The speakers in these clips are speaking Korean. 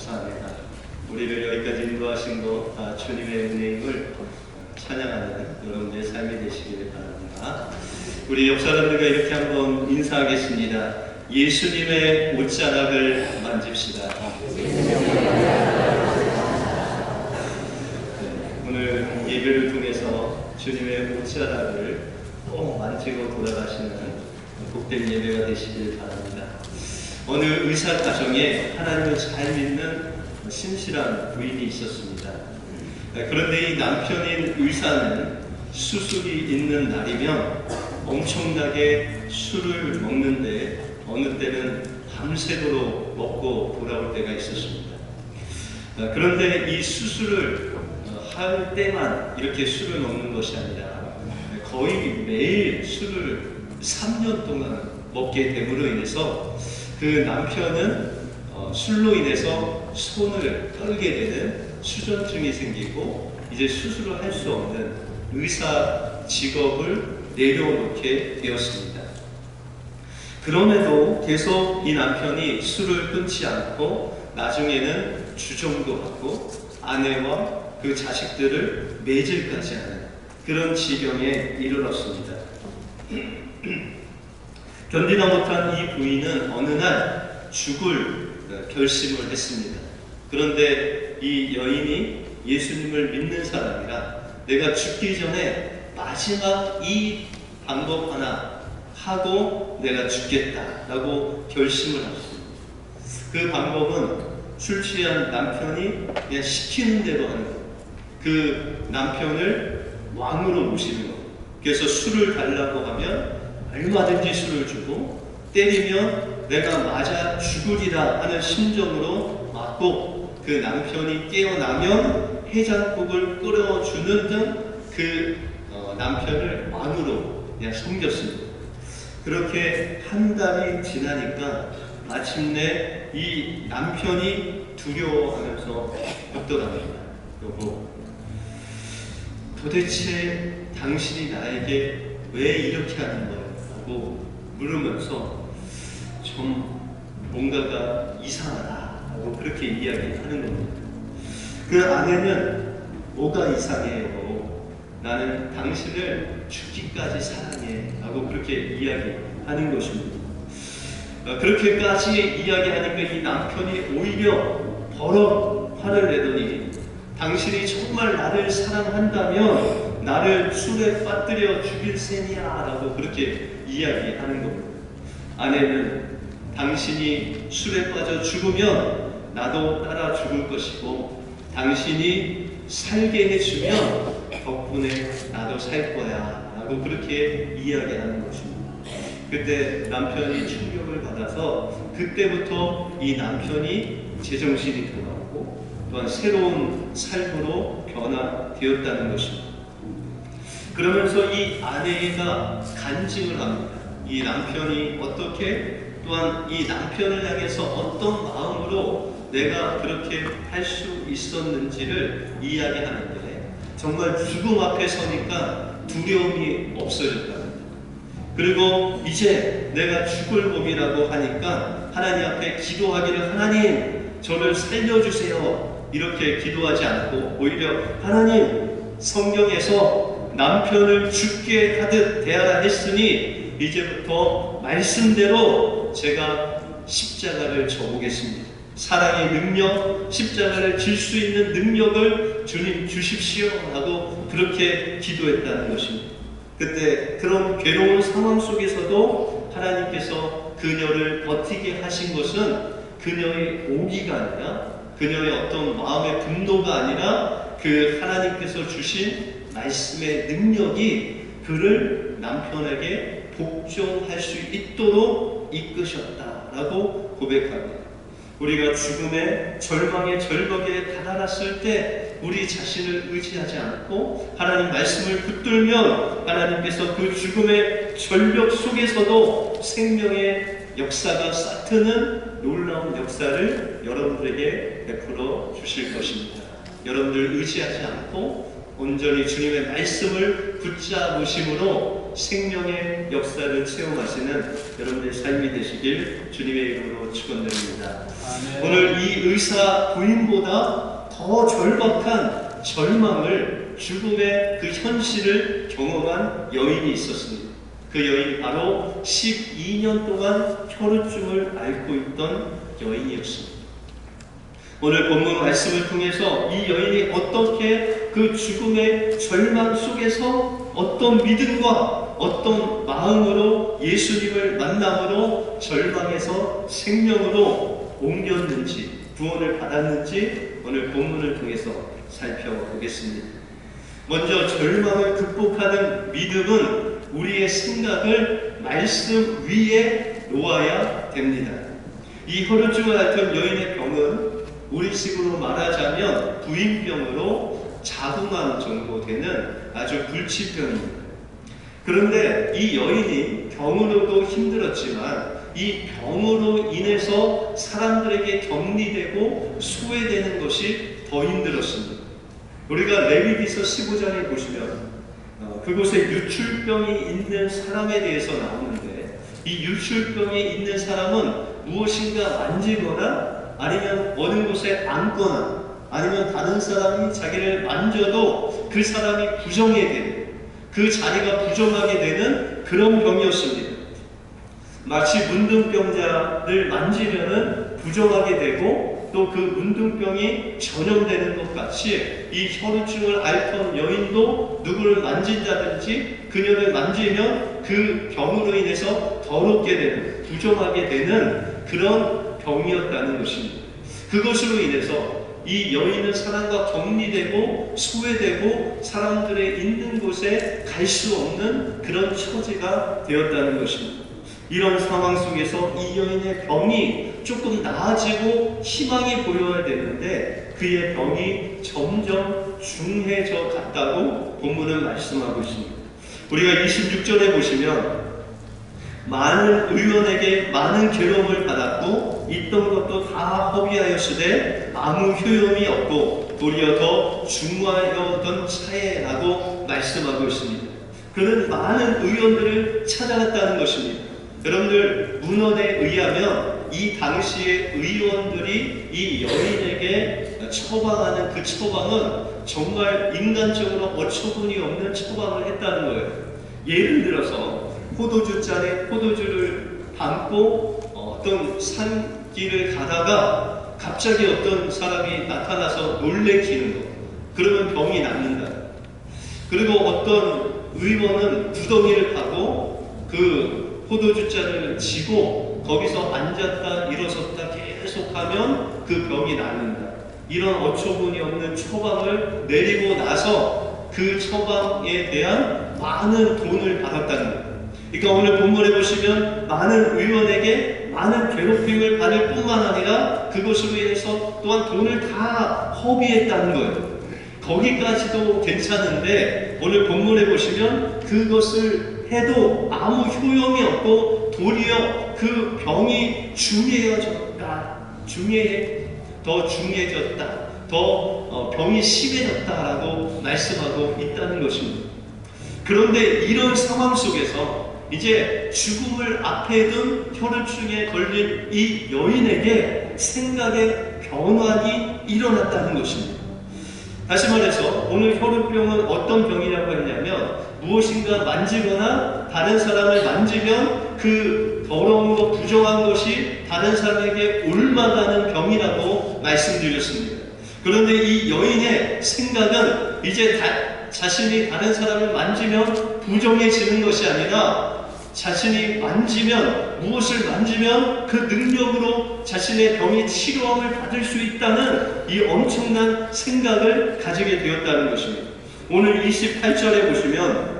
감사합니다. 우리를 여기까지 인도하신 것 주님의 은혜임을 찬양하는 여러분의 삶이 되시길 바랍니다. 우리 옆 사람들과 이렇게 한번 인사하겠습니다. 예수님의 옷자락을 만집시다. 오늘 예배를 통해서 주님의 옷자락을 꼭 만지고 돌아가시는 복된 예배가 되시길 바랍니다. 어느 의사 가정에 하나님을 잘 믿는 신실한 부인이 있었습니다. 그런데 이 남편인 의사는 수술이 있는 날이면 엄청나게 술을 먹는데 어느 때는 밤새도록 먹고 돌아올 때가 있었습니다. 그런데 이 수술을 할 때만 이렇게 술을 먹는 것이 아니라 거의 매일 술을 3년 동안 먹게 됨으로 인해서 그 남편은 술로 인해서 손을 떨게 되는 수전증이 생기고 이제 수술을 할 수 없는 의사 직업을 내려놓게 되었습니다. 그럼에도 계속 이 남편이 술을 끊지 않고 나중에는 주정도 하고 아내와 그 자식들을 매질까지 하는 그런 지경에 이르렀습니다. 견디다 못한 이 부인은 어느 날 죽을 결심을 했습니다. 그런데 이 여인이 예수님을 믿는 사람이라 내가 죽기 전에 마지막 이 방법 하나 하고 내가 죽겠다라고 결심을 했습니다. 그 방법은 술 취한 남편이 그냥 시키는 대로 하는 것. 그 남편을 왕으로 모시는 것. 그래서 술을 달라고 하면 얼마든지 술을 주고 때리면 내가 맞아 죽으리라 하는 심정으로 맞고 그 남편이 깨어나면 해장국을 끓여주는 등 그 남편을 왕으로 그냥 섬겼습니다. 그렇게 한 달이 지나니까 마침내 이 남편이 두려워하면서 묻더랍니다. 여보, 도대체 당신이 나에게 왜 이렇게 하는 거야? 라고 물으면서 좀 뭔가가 이상하다 라고 그렇게 이야기하는 겁니다. 그 아내는 뭐가 이상해요? 나는 당신을 죽기까지 사랑해 라고 그렇게 이야기하는 것입니다. 그렇게까지 이야기하니까 이 남편이 오히려 버럭 화를 내더니 당신이 정말 나를 사랑한다면 나를 술에 빠뜨려 죽일 셈이야 라고 그렇게 이야기하는 겁니다. 아내는 당신이 술에 빠져 죽으면 나도 따라 죽을 것이고 당신이 살게 해주면 덕분에 나도 살 거야 라고 그렇게 이야기하는 것입니다. 그때 남편이 충격을 받아서 그때부터 이 남편이 제정신이 돌아오고 또한 새로운 삶으로 변화되었다는 것입니다. 그러면서 이 아내가 간증을 합니다. 이 남편이 어떻게 또한 이 남편을 향해서 어떤 마음으로 내가 그렇게 할 수 있었는지를 이야기하는데 정말 죽음 앞에 서니까 두려움이 없어졌답니다. 그리고 이제 내가 죽을 몸이라고 하니까 하나님 앞에 기도하기를 하나님 저를 살려주세요 이렇게 기도하지 않고 오히려 하나님 성경에서 남편을 죽게 하듯 대하라 했으니 이제부터 말씀대로 제가 십자가를 져보겠습니다. 사랑의 능력, 십자가를 질 수 있는 능력을 주님 주십시오 하고 그렇게 기도했다는 것입니다. 그때 그런 괴로운 상황 속에서도 하나님께서 그녀를 버티게 하신 것은 그녀의 오기가 아니라 그녀의 어떤 마음의 분노가 아니라 그 하나님께서 주신 말씀의 능력이 그를 남편에게 복종할 수 있도록 이끄셨다라고 고백합니다. 우리가 죽음의 절망의 절벽에 다다랐을 때 우리 자신을 의지하지 않고 하나님 말씀을 붙들면 하나님께서 그 죽음의 절벽 속에서도 생명의 역사가 싹트는 놀라운 역사를 여러분들에게 베풀어 주실 것입니다. 여러분들 의지하지 않고 온전히 주님의 말씀을 붙잡으심으로 생명의 역사를 체험하시는 여러분들의 삶이 되시길 주님의 이름으로 축원드립니다. 오늘 이 의사 부인보다 더 절박한 절망을, 죽음의 그 현실을 경험한 여인이 있었습니다. 그 여인이 바로 12년 동안 혈우증을 앓고 있던 여인이었습니다. 오늘 본문 말씀을 통해서 이 여인이 어떻게 그 죽음의 절망 속에서 어떤 믿음과 어떤 마음으로 예수님을 만남으로 절망에서 생명으로 옮겼는지, 구원을 받았는지 오늘 본문을 통해서 살펴보겠습니다. 먼저 절망을 극복하는 믿음은 우리의 생각을 말씀 위에 놓아야 됩니다. 이 혈우증을 앓던 여인의 병은 우리식으로 말하자면 부인병으로 자궁암 정도 되는 아주 불치병입니다. 그런데 이 여인이 병으로도 힘들었지만 이 병으로 인해서 사람들에게 격리되고 소외되는 것이 더 힘들었습니다. 우리가 레위기서 15장에 보시면 그곳에 유출병이 있는 사람에 대해서 나오는데, 이 유출병이 있는 사람은 무엇인가 만지거나 아니면 어느 곳에 앉거나 아니면 다른 사람이 자기를 만져도 그 사람이 부정하게 되는, 그 자리가 부정하게 되는 그런 병이었습니다. 마치 문둥병자를 만지면은 부정하게 되고 또 그 문둥병이 전염되는 것 같이 이 혈우증을 앓던 여인도 누구를 만진다든지 그녀를 만지면 그 병으로 인해서 더럽게 되는, 부정하게 되는 그런 병이었다는 것입니다. 그것으로 인해서 이 여인은 사람과 격리되고 소외되고 사람들의 있는 곳에 갈 수 없는 그런 처지가 되었다는 것입니다. 이런 상황 속에서 이 여인의 병이 조금 나아지고 희망이 보여야 되는데 그의 병이 점점 중해져 갔다고 본문은 말씀하고 있습니다. 우리가 26절에 보시면 많은 의원에게 많은 괴로움을 받았고 있던 것도 다 허비하였으되 아무 효용이 없고 도리어 더 중하여던 차에라고 말씀하고 있습니다. 그는 많은 의원들을 찾아갔다는 것입니다. 여러분들, 문헌에 의하면 이 당시의 의원들이 이 여인에게 처방하는 그 처방은 정말 인간적으로 어처구니 없는 처방을 했다는 거예요. 예를 들어서 포도주잔에 포도주를 담고 어떤 산길을 가다가 갑자기 어떤 사람이 나타나서 놀래키는 거, 그러면 병이 낫는다. 그리고 어떤 의원은 구덩이를 파고 그 포도주잔을 쥐고 거기서 앉았다 일어섰다 계속하면 그 병이 낫는다. 이런 어처구니 없는 처방을 내리고 나서 그 처방에 대한 많은 돈을 받았다는 거예요. 그러니까 오늘 본문에 보시면 많은 의원에게 많은 괴롭힘을 받을 뿐만 아니라 그것으로 인해서 또한 돈을 다 허비했다는 거예요. 거기까지도 괜찮은데 오늘 본문에 보시면 그것을 해도 아무 효용이 없고 도리어 그 병이 더 중해졌다, 더 병이 심해졌다라고 말씀하고 있다는 것입니다. 그런데 이런 상황 속에서 이제 죽음을 앞에 둔 혈우증에 걸린 이 여인에게 생각의 변환이 일어났다는 것입니다. 다시 말해서 오늘 혈우병은 어떤 병이라고 했냐면 무엇인가 만지거나 다른 사람을 만지면 그 더러운 것, 부정한 것이 다른 사람에게 옮아가는 병이라고 말씀드렸습니다. 그런데 이 여인의 생각은 이제 자신이 다른 사람을 만지면 부정해지는 것이 아니라 자신이 만지면, 무엇을 만지면 그 능력으로 자신의 병의 치료함을 받을 수 있다는 이 엄청난 생각을 가지게 되었다는 것입니다. 오늘 28절에 보시면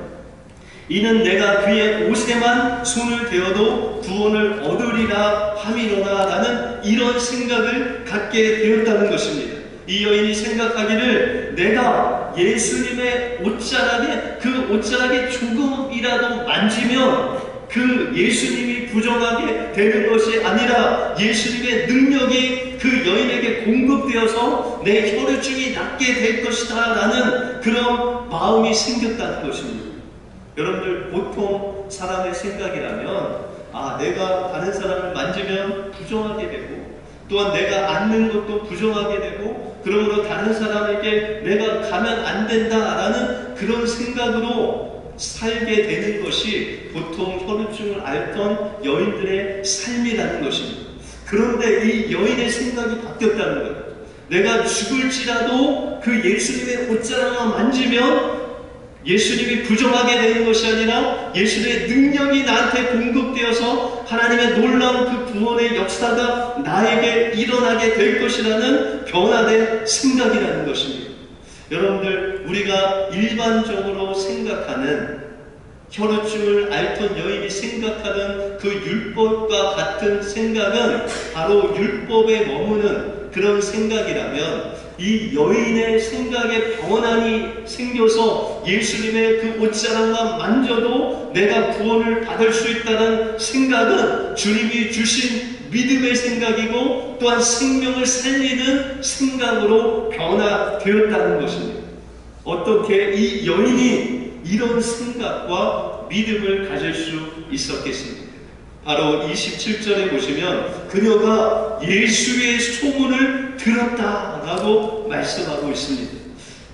이는 내가 그의 옷에만 손을 대어도 구원을 얻으리라 함이로다 라는 이런 생각을 갖게 되었다는 것입니다. 이 여인이 생각하기를 내가 예수님의 옷자락에, 그 옷자락에 조금이라도 만지면 그 예수님이 부정하게 되는 것이 아니라 예수님의 능력이 그 여인에게 공급되어서 내 혈류증이 낫게 될 것이다 라는 그런 마음이 생겼다는 것입니다. 여러분들, 보통 사람의 생각이라면 내가 다른 사람을 만지면 부정하게 되고, 또한 내가 앉는 것도 부정하게 되고, 그러므로 다른 사람에게 내가 가면 안 된다라는 그런 생각으로 살게 되는 것이 보통 혈루증을 앓던 여인들의 삶이라는 것입니다. 그런데 이 여인의 생각이 바뀌었다는 거예요. 내가 죽을지라도 그 예수님의 옷자락만 만지면 예수님이 부정하게 되는 것이 아니라 예수님의 능력이 나한테 공급되어서 하나님의 놀라운 그 구원의 역사가 나에게 일어나게 될 것이라는 변화된 생각이라는 것입니다. 여러분들, 우리가 일반적으로 생각하는 혈루증을 앓던 여인이 생각하는 그 율법과 같은 생각은 바로 율법에 머무는 그런 생각이라면, 이 여인의 생각에 변환이 생겨서 예수님의 그 옷자락만 만져도 내가 구원을 받을 수 있다는 생각은 주님이 주신 믿음의 생각이고, 또한 생명을 살리는 생각으로 변화되었다는 것입니다. 어떻게 이 여인이 이런 생각과 믿음을 가질 수 있었겠습니까? 바로 27절에 보시면 그녀가 예수의 소문을 들었다라고 말씀하고 있습니다.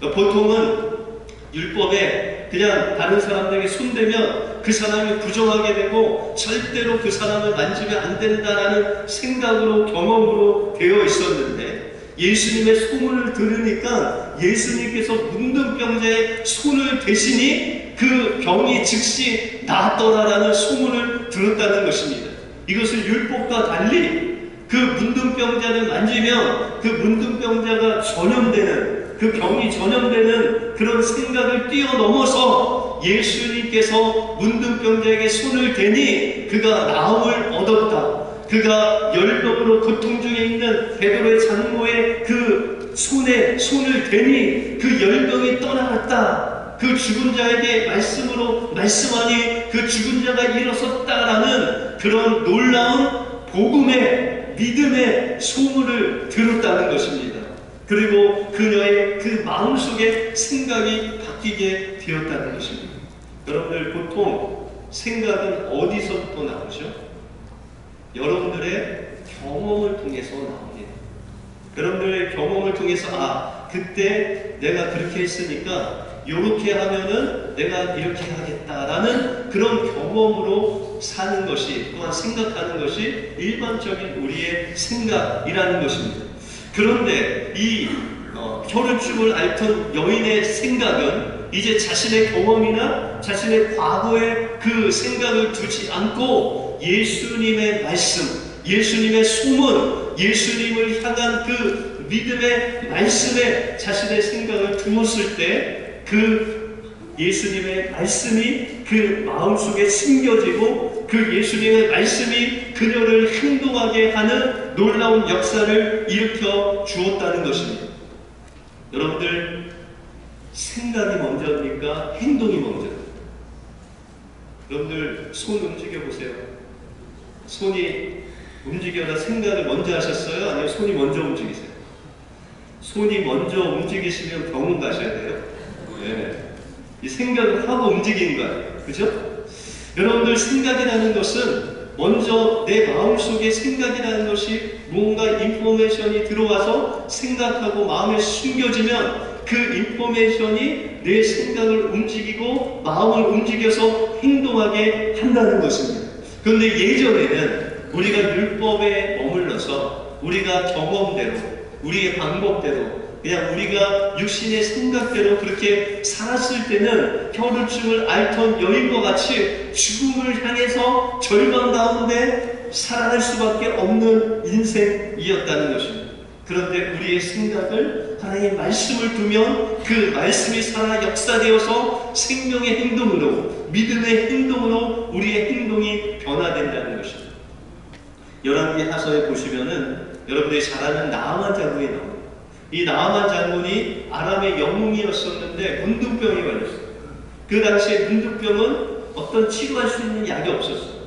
보통은 율법에 그냥 다른 사람들에게 손대면 그 사람이 부정하게 되고 절대로 그 사람을 만지면 안 된다라는 생각으로, 경험으로 되어 있었는데, 예수님의 소문을 들으니까 예수님께서 문둥병자의 손을 대시니 그 병이 즉시 나았더라라는 소문을 들었다는 것입니다. 이것은 율법과 달리 그 문둥병자를 만지면 그 문둥병자가 전염되는, 그 병이 전염되는 그런 생각을 뛰어넘어서 예수님께서 문둥병자에게 손을 대니 그가 나음을 얻었다. 그가 열병으로 고통 중에 있는 베드로의 장모의 그 손에 손을 대니 그 열병이 떠나갔다. 그 죽은 자에게 말씀하니 그 죽은 자가 일어섰다라는 그런 놀라운 복음의, 믿음의 소문을 들었다는 것입니다. 그리고 그녀의 그 마음속에 생각이 바뀌게 되었다는 것입니다. 여러분들, 보통 생각은 어디서부터 나오죠? 여러분들의 경험을 통해서 나옵니다. 여러분들의 경험을 통해서 그때 내가 그렇게 했으니까 이렇게 하면은 내가 이렇게 하겠다라는 그런 경험으로 사는 것이, 또한 생각하는 것이 일반적인 우리의 생각이라는 것입니다. 그런데 이 혈루증을 앓던 여인의 생각은 이제 자신의 경험이나 자신의 과거의 그 생각을 두지 않고 예수님의 말씀, 예수님의 소문, 예수님을 향한 그 믿음의 말씀에 자신의 생각을 두었을 때 그 예수님의 말씀이 그 마음속에 심겨지고 그 예수님의 말씀이 그녀를 행동하게 하는 놀라운 역사를 일으켜 주었다는 것입니다. 여러분들, 생각이 먼저입니까? 행동이 먼저입니까? 여러분들, 손 움직여 보세요. 손이 움직여라 생각을 먼저 하셨어요? 아니면 손이 먼저 움직이세요? 손이 먼저 움직이시면 병원 가셔야 돼요. 네. 이 생각을 하고 움직이는 거 아니에요. 그죠? 여러분들, 생각이라는 것은 먼저 내 마음속에 생각이라는 것이 뭔가 인포메이션이 들어와서 생각하고 마음에 숨겨지면 그 인포메이션이 내 생각을 움직이고 마음을 움직여서 행동하게 한다는 것입니다. 그런데 예전에는 우리가 율법에 머물러서 우리가 경험대로, 우리의 방법대로, 그냥 우리가 육신의 생각대로 그렇게 살았을 때는 혈루증을 앓던 여인과 같이 죽음을 향해서 절망 가운데 살아갈 수밖에 없는 인생이었다는 것입니다. 그런데 우리의 생각을 하나님의 말씀을 두면 그 말씀이 살아 역사되어서 생명의 행동으로, 믿음의 행동으로 우리의 행동이 변화된다는 것입니다. 열왕기 하서에 보시면은 여러분들이 잘 아는 나아만 장군이 나옵니다. 이 나아만 장군이 아람의 영웅이었었는데 문둥병이 걸렸어요. 그 당시에 문둥병은 어떤 치료할 수 있는 약이 없었어요.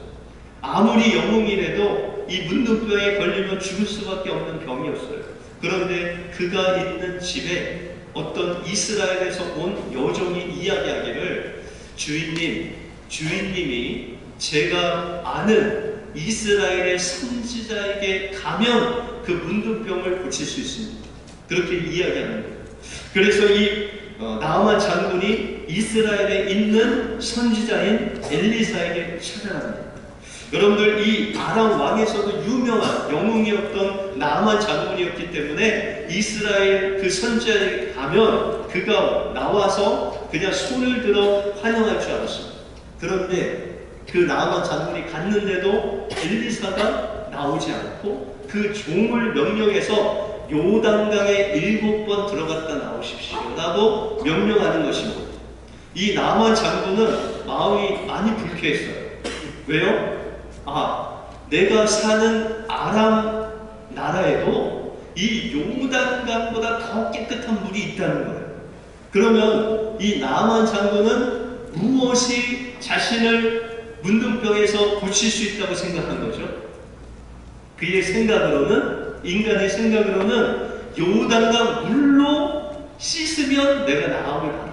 아무리 영웅이라도 이 문둥병에 걸리면 죽을 수밖에 없는 병이었어요. 그런데 그가 있는 집에 어떤 이스라엘에서 온 여종이 이야기하기를 주인님이 제가 아는 이스라엘의 선지자에게 가면 그 문둥병을 고칠 수 있습니다. 그렇게 이야기하는 거예요. 그래서 이 나아만 장군이 이스라엘에 있는 선지자인 엘리사에게 찾아갑니다. 여러분들, 이 아람 왕에서도 유명한 영웅이었던 나아만 장군이었기 때문에 이스라엘 그 선지자에게 가면 그가 나와서 그냥 손을 들어 환영할 줄 알았어요. 그런데 그 나아만 장군이 갔는데도 엘리사가 나오지 않고 그 종을 명령해서 요단강에 7번 들어갔다 나오십시오 라고 명령하는 것입니다. 이 나아만 장군은 마음이 많이 불쾌했어요. 왜요? 내가 사는 아람 나라에도 이 요단강보다 더 깨끗한 물이 있다는 거예요. 그러면 이 나아만 장군은 무엇이 자신을 문둥병에서 고칠 수 있다고 생각한 거죠? 그의 생각으로는, 인간의 생각으로는 요단강 물로 씻으면 내가 나음을 받았다.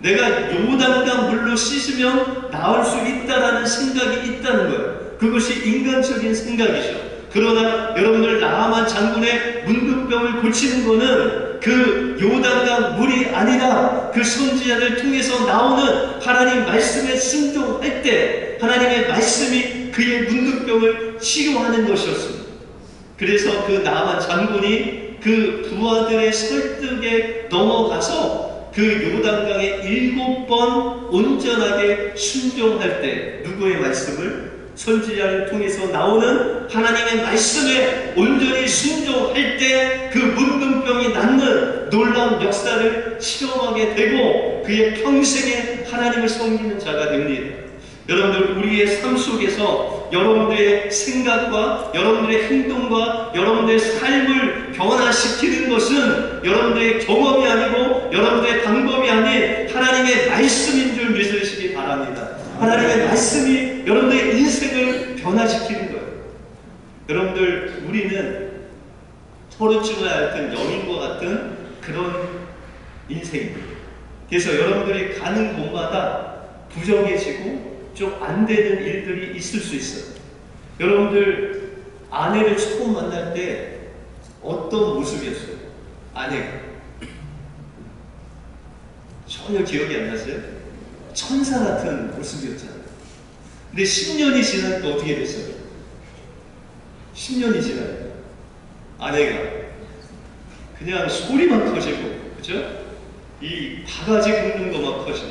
내가 요단강 물로 씻으면 나을 수 있다라는 생각이 있다는 거예요. 그것이 인간적인 생각이죠. 그러나 여러분들, 나아만 장군의 문둥병을 고치는 것은 그 요단강 물이 아니라 그 선지자를 통해서 나오는 하나님 말씀에 순종할 때 하나님의 말씀이 그의 문둥병을 치료하는 것이었습니다. 그래서 그 나아만 장군이 그 부하들의 설득에 넘어가서 그 요단강에 7번 온전하게 순종할 때 누구의 말씀을? 선지자를 통해서 나오는 하나님의 말씀에 온전히 순종할 때 그 문둥병이 낫는 놀라운 역사를 체험하게 되고 그의 평생에 하나님을 섬기는 자가 됩니다. 여러분들, 우리의 삶 속에서 여러분들의 생각과 여러분들의 행동과 여러분들의 삶을 변화시키는 것은 여러분들의 경험이 아니고 여러분들의 방법이 아닌 하나님의 말씀인 줄 믿으시기 바랍니다. 하나님의 말씀이 여러분들의 인생을 변화시키는 거예요. 여러분들, 우리는 포르투갈 같은 여인과 같은 그런 인생입니다. 그래서 여러분들이 가는 곳마다 부정해지고 좀 안 되는 일들이 있을 수 있어요. 여러분들, 아내를 처음 만날 때 어떤 모습이었어요? 아내가 전혀 기억이 안 나세요? 천사 같은 모습이었잖아요. 근데 10년이 지나니까 어떻게 됐어요? 10년이 지나니까 아내가 그냥 소리만 커지고, 그죠? 이 바가지 긁는 것만 커지고,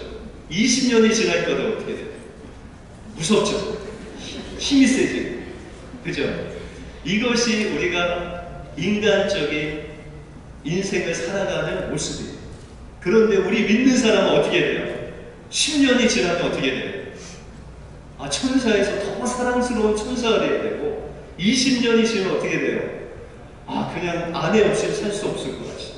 20년이 지나니까 어떻게 돼요? 무섭죠? 힘이 세지? 그죠? 이것이 우리가 인간적인 인생을 살아가는 모습이에요. 그런데 우리 믿는 사람은 어떻게 돼요? 10년이 지나면 어떻게 돼요? 천사에서 더 사랑스러운 천사가 돼야 되고, 20년이 지나면 어떻게 돼요? 그냥 아내 없이는 살 수 없을 것 같이.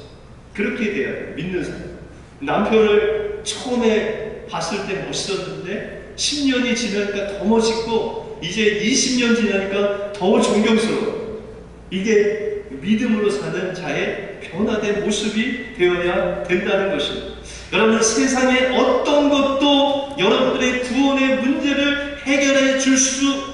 그렇게 돼야 돼요. 믿는 사람. 남편을 처음에 봤을 때 멋있었는데 10년이 지나니까 더 멋있고, 이제 20년 지나니까 더 존경스러워요. 이게 믿음으로 사는 자의 변화된 모습이 되어야 된다는 것입니다. 여러분, 세상에 어떤 것도 여러분들의 구원의 문제를 해결해 줄 수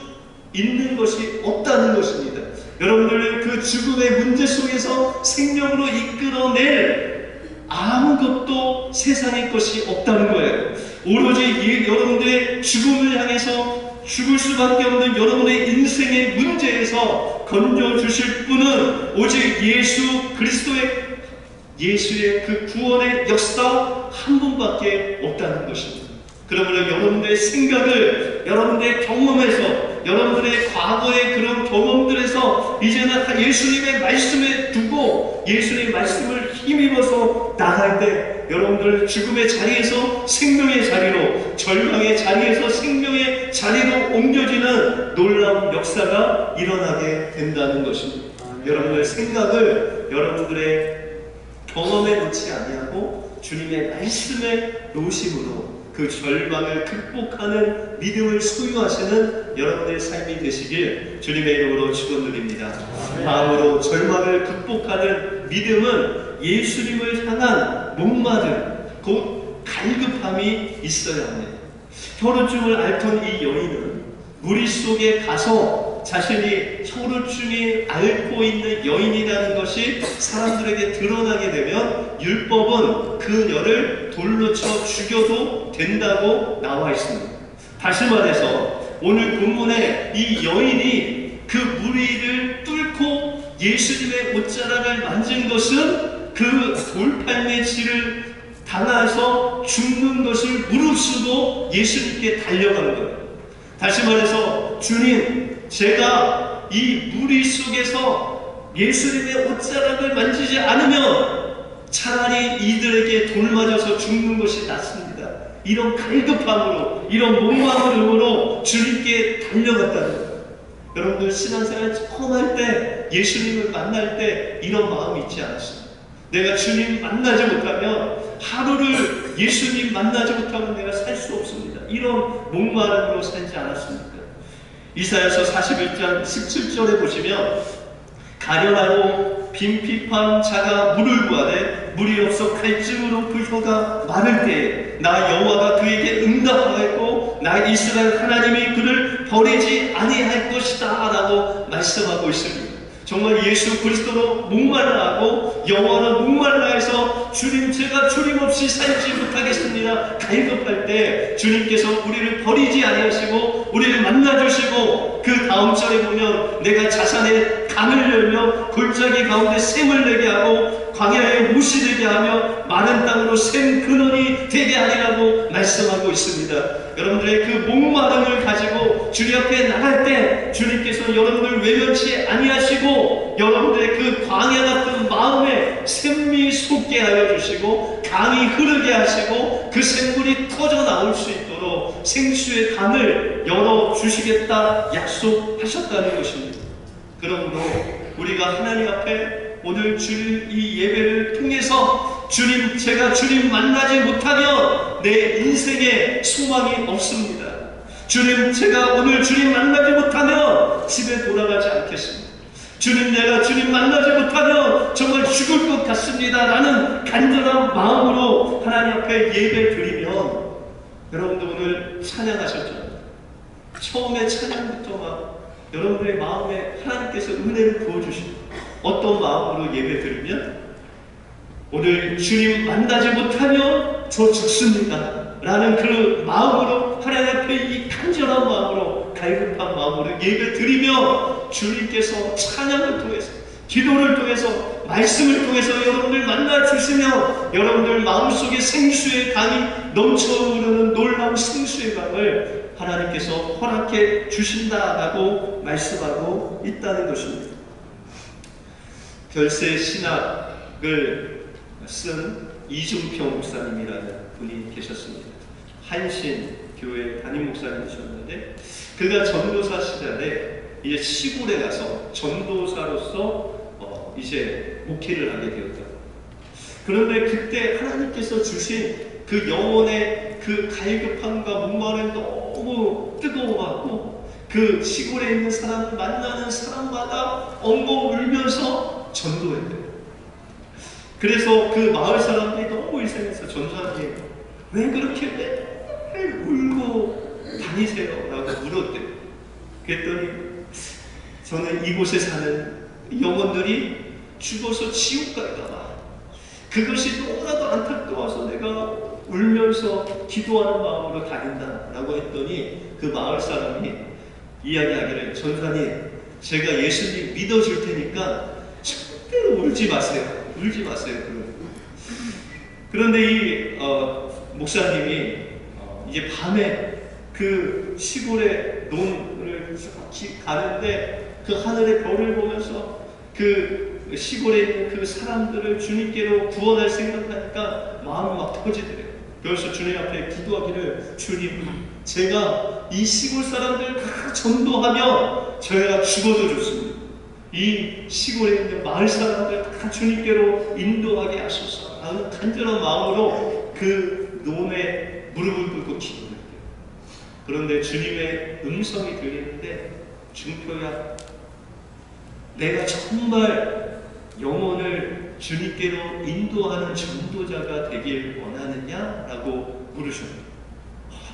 있는 것이 없다는 것입니다. 여러분들은 그 죽음의 문제 속에서 생명으로 이끌어낼 아무것도 세상의 것이 없다는 거예요. 오로지 여러분들의 죽음을 향해서 죽을 수밖에 없는 여러분의 인생의 문제에서 건져주실 분은 오직 예수 그리스도의 예수의 그 구원의 역사 한 분밖에 없다는 것입니다. 그러므로 여러분들의 생각을 여러분들의 경험에서, 여러분들의 과거의 그런 경험들에서 이제는 예수님의 말씀에 두고 예수님의 말씀을 힘입어서 나갈 때 여러분들 죽음의 자리에서 생명의 자리로, 절망의 자리에서 생명의 자리로 옮겨지는 놀라운 역사가 일어나게 된다는 것입니다. 여러분들의 생각을 여러분들의 경험에 놓지 아니하고 주님의 말씀에 놓으심으로 그 절망을 극복하는 믿음을 소유하시는 여러분의 삶이 되시길 주님의 이름으로 축원드립니다. 다음으로 절망을 극복하는 믿음은 예수님을 향한 목마름, 곧 갈급함이 있어야 합니다. 혈우증을 앓던 이 여인은 무리 속에 가서 자신이 혈우증이 앓고 있는 여인이라는 것이 사람들에게 드러나게 되면 율법은 그녀를 돌로 쳐 죽여도 된다고 나와 있습니다. 다시 말해서 오늘 본문에 이 여인이 그 무리를 뚫고 예수님의 옷자락을 만진 것은 그 돌팔매질을 당해서 죽는 것을 무릅쓰고 예수님께 달려간 거예요. 다시 말해서 주님, 제가 이 무리 속에서 예수님의 옷자락을 만지지 않으면 차라리 이들에게 돌 맞아서 죽는 것이 낫습니다. 이런 갈급함으로, 이런 목마름으로 주님께 달려갔다는 거예요. 여러분들 신앙생활 처음 할 때, 예수님을 만날 때 이런 마음이 있지 않았습니다. 내가 주님 만나지 못하면, 하루를 예수님 만나지 못하면 내가 살 수 없습니다. 이런 목마름으로 살지 않았습니까? 이사야서 41장 17절에 보시면 가련하고 빈핍한 자가 물을 구하되 물이 없어 갈증으로 그 혀가 마를 때에 나 여호와가 그에게 응답하겠고 나 이스라엘 하나님이 그를 버리지 아니할 것이다 라고 말씀하고 있습니다. 정말 예수 그리스도로 목말라하고 영원한 목말라해서 주님, 제가 주님 없이 살지 못하겠습니다 갈급할 때 주님께서 우리를 버리지 아니하시고 우리를 만나주시고, 그 다음 절에 보면 내가 자산의 강을 열며 골짜기 가운데 샘을 내게 하고 광야에 못이 되게 하며 마른 땅으로 샘 근원이 되게 하리라고 말씀하고 있습니다. 여러분들의 그 목마름을 가지고 주님 앞에 나갈 때 주님께서 여러분들 외면치 아니하시고 여러분들의 그 광야 같은 마음에 샘이 솟게 하여 주시고 강이 흐르게 하시고 그 샘물이 터져 나올 수 있도록 생수의 강을 열어 주시겠다 약속하셨다는 것입니다. 그러므로 우리가 하나님 앞에 오늘 주님 이 예배를 통해서 주님, 제가 주님 만나지 못하면 내 인생에 소망이 없습니다. 주님, 제가 오늘 주님 만나지 못하면 집에 돌아가지 않겠습니다. 주님, 내가 주님 만나지 못하면 정말 죽을 것 같습니다 라는 간절한 마음으로 하나님 앞에 예배 드리면, 여러분들 오늘 찬양하셨죠? 처음에 찬양부터 막 여러분들의 마음에 하나님께서 은혜를 부어주시고, 어떤 마음으로 예배 드리면 오늘 주님 만나지 못하면 저 죽습니다 라는 그 마음으로 하나님 앞에 이 간절한 마음으로 갈급한 마음으로 예배 드리며 주님께서 찬양을 통해서 기도를 통해서 말씀을 통해서 여러분들 만나주시며 여러분들 마음속에 생수의 강이 넘쳐흐르는 놀라운 생수의 강을 하나님께서 허락해 주신다라고 말씀하고 있다는 것입니다. 별세 신학을 쓴 이중평 목사님이라는 분이 계셨습니다. 한신 교회 담임 목사님이셨는데 그가 전도사 시절에 이제 시골에 가서 전도사로서 이제 목회를 하게 되었다. 그런데 그때 하나님께서 주신 그 영혼의 그 갈급함과 목마름이 너무 뜨거워하고 그 시골에 있는 사람을 만나는 사람마다 엉엉 울면서 전도했대요. 그래서 그 마을 사람들이 너무 일생해서 전도사님 왜 그렇게 매일 울고 다니세요? 라고 물었대요. 그랬더니 저는 이곳에 사는 영혼들이 죽어서 지옥 갈까봐 그것이 너무나도 안타까워서 내가 울면서 기도하는 마음으로 다닌다 라고 했더니 그 마을 사람이 이야기하기를, 전사님 제가 예수님 믿어줄 테니까 절대로 울지 마세요. 울지 마세요. 그런데 이 목사님이 이제 밤에 그 시골에 논을 가는데 그 하늘의 별을 보면서 그 시골에 있는 그 사람들을 주님께로 구원할 생각하니까 마음이 막 터지더래요. 그래서 주님 앞에 기도하기를, 주님 제가 이 시골 사람들 다 전도하면 저희가 죽어도 좋습니다. 이 시골에 있는 마을 사람들 다 주님께로 인도하게 하소서 라는 간절한 마음으로 그 논에 무릎을 꿇고 기도를 해요. 그런데 주님의 음성이 들리는데, 중표야, 내가 정말 영혼을 주님께로 인도하는 전도자가 되길 원하느냐? 라고 물으셨어요.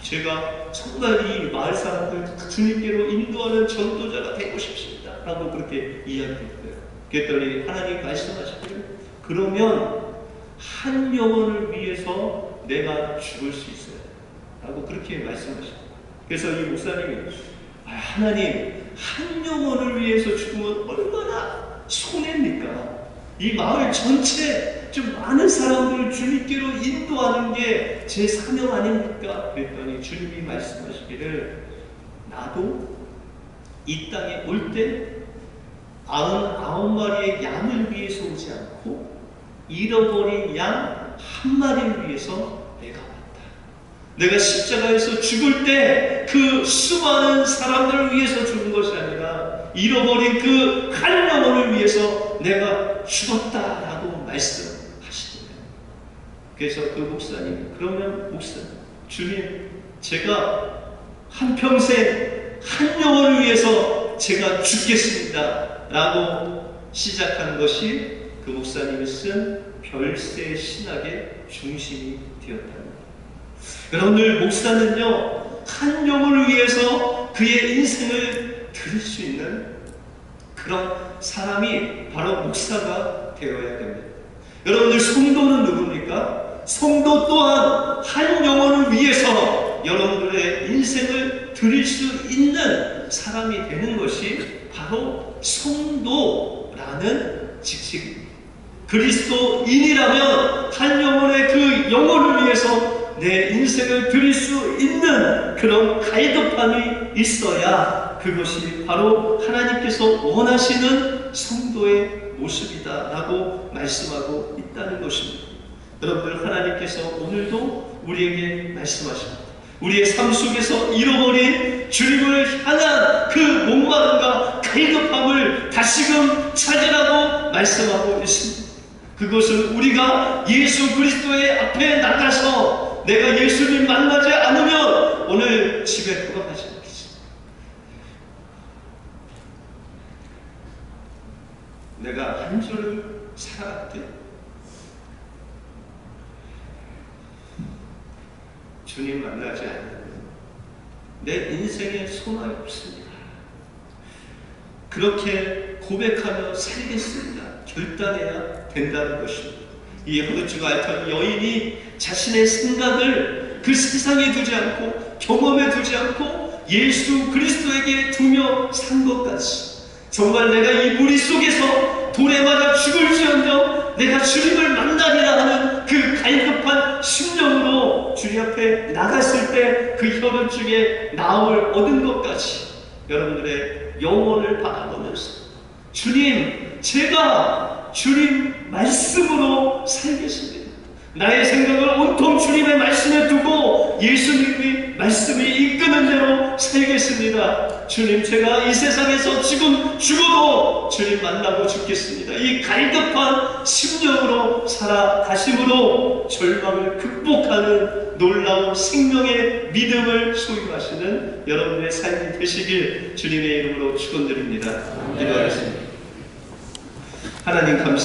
제가 정말 이 마을 사람들 주님께로 인도하는 전도자가 되고 싶습니다 라고 그렇게 이야기했어요. 그랬더니 하나님 말씀하시기를, 그러면 한 영혼을 위해서 내가 죽을 수 있어요 라고 그렇게 말씀하셨어요. 그래서 이 목사님이, 하나님, 한 영혼을 위해서 죽으면 얼마나 손해입니까? 이 마을 전체 좀 많은 사람들을 주님께로 인도하는 게 제 사명 아닙니까? 그랬더니 주님이 말씀하시기를, 나도 이 땅에 올 때 99마리의 양을 위해서 오지 않고 잃어버린 양 한 마리를 위해서 내가 왔다. 내가 십자가에서 죽을 때 그 수많은 사람들을 위해서 죽은 것이 아니라 잃어버린 그 한 영혼을 위해서 내가 죽었다라고 말씀하시더래요. 그래서 그 목사님, 그러면 목사님, 주님, 제가 한평생 한 영혼을 위해서 제가 죽겠습니다 라고 시작한 것이 그 목사님이 쓴 별세 신학의 중심이 되었답니다. 여러분들, 목사는요, 한 영혼을 위해서 그의 인생을 드릴 수 있는 그런 사람이 바로 목사가 되어야 됩니다. 여러분들, 성도는 누굽니까? 성도 또한 한 영혼을 위해서 여러분들의 인생을 드릴 수 있는 사람이 되는 것이 바로 성도라는 직책입니다. 그리스도인이라면 한 영혼의 그 영혼을 위해서 내 인생을 드릴 수 있는 그런 갈급함이 있어야 그것이 바로 하나님께서 원하시는 성도의 모습이다 라고 말씀하고 있다는 것입니다. 여러분들, 하나님께서 오늘도 우리에게 말씀하십니다. 우리의 삶 속에서 잃어버린 주님을 향한 그 목마름과 갈급함을 다시금 찾으라고 말씀하고 있습니다. 그것은 우리가 예수 그리스도의 앞에 나가서 내가 예수님 만나지 않으면 오늘 집에 돌아가지 않겠습니다. 내가 한 주를 살아갈 때 주님 만나지 않으면 내 인생에 소망이 없습니다. 그렇게 고백하며 살겠습니다. 결단해야 된다는 것입니다. 이 허드주가 앓던 여인이 자신의 생각을 그 세상에 두지 않고 경험에 두지 않고 예수 그리스도에게 두며 산 것 같이, 정말 내가 이 무리 속에서 돌에 맞아 죽을지언정 내가 주님을 만나리라 하는 그 갈급한 심령으로 주님 앞에 나갔을 때 그 혈흔증에 나음을 얻은 것까지 여러분들의 영혼을 바라보면서, 주님, 제가 주님 말씀으로 살겠습니다. 나의 생각을 온통 주님의 말씀에 두고 예수님이 말씀이 이끄는 대로 살겠습니다. 주님, 제가 이 세상에서 지금 죽어도 주님 만나고 죽겠습니다. 이 갈급한 심령으로 살아가심으로 절망을 극복하는 놀라운 생명의 믿음을 소유하시는 여러분의 삶이 되시길 주님의 이름으로 축원드립니다. 기도하겠습니다. 하나님, 감사합니다.